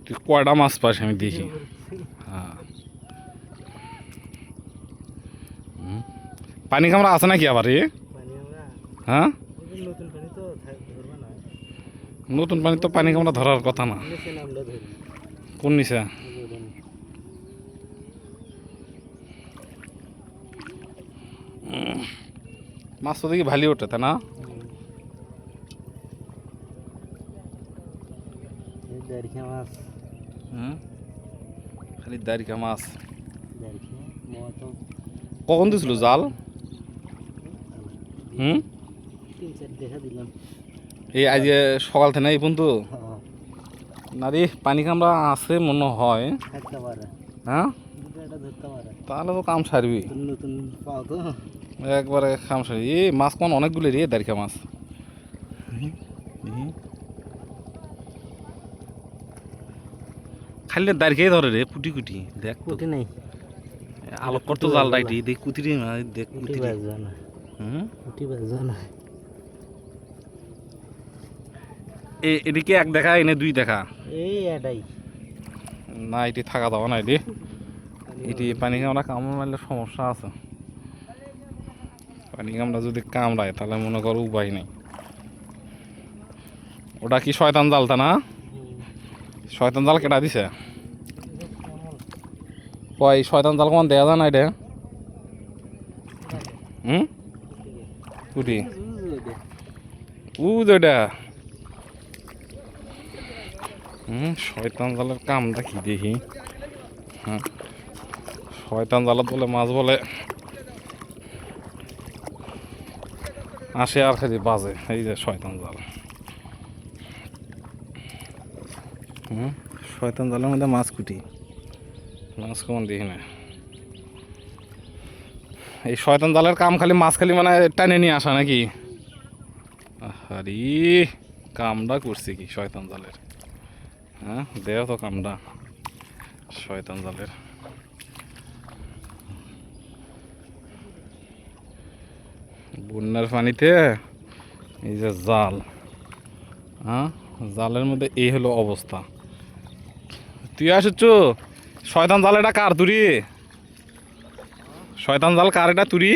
তুই কয়টা মাছ পাস আমি দেখি। হ্যাঁ, পানি কামড়া আছে নাকি আবার? হ্যাঁ, নতুন পানি তো পানি কামড়া ধরার কথা না। কোন নিচে? মাছ তো দেখি ভালি ওঠে, তাই না? খালি দাঁড়িকা মাছ। কখন দিছিল জাল? এই আজকে সকাল থেকে এই পর্যন্ত না রে, পানি কামড়া আছে মনে হয়। হ্যাঁ, তাহলে তো কাম সারবি একবারে, কাম সারবি। এই মাছ কোন অনেকগুলি রে, দাঁড়িকা মাছ। খালি দাঁড়িয়ে ধরে রে, কুটি কুটি দেখ তো। নাই আলোক করতো জাল ডাইটি দেখ, কুতি রে মাছ দেখ, কুতি রে। এদিকে এক দেখা, এনে দুই দেখা। না, এটি থাকা যাবে না। এটি পানি কামড়া কামড় মারলে সমস্যা আছে। পানি কামড়া যদি কামড়ায় তাহলে মনে করো উপায় নেই। ওটা কি শয়তান জালটা না? শয়তান জাল কেটা দিছে? কয় শয়তান জাল কোন দেয়া যায় না এটা? কুটি যেটা শয়তান জালের কামটা কি দেখি। হ্যাঁ, শয়তান জালত বলে মাছ বলে আসে আর খালি বাজে। এই যে শয়তান জাল। শয়তান জালের মধ্যে মাছ কুটি, মাছ কেমন দেখি না। এই শয়তান জালের কাম খালি মাছ খালি মানে টানে নিয়ে আসা নাকি? আরে কামটা করছে কি শয়তান জালের? হ্যাঁ, দেও তো কামটা শয়তান জালের। বন্যার পানিতে এই যে জাল, হ্যাঁ, জালের মধ্যে এই হলো অবস্থা। তুই আসছ শয়তান জাল, এটা কার তুরি? শয়তান জাল কার এটা তুরি?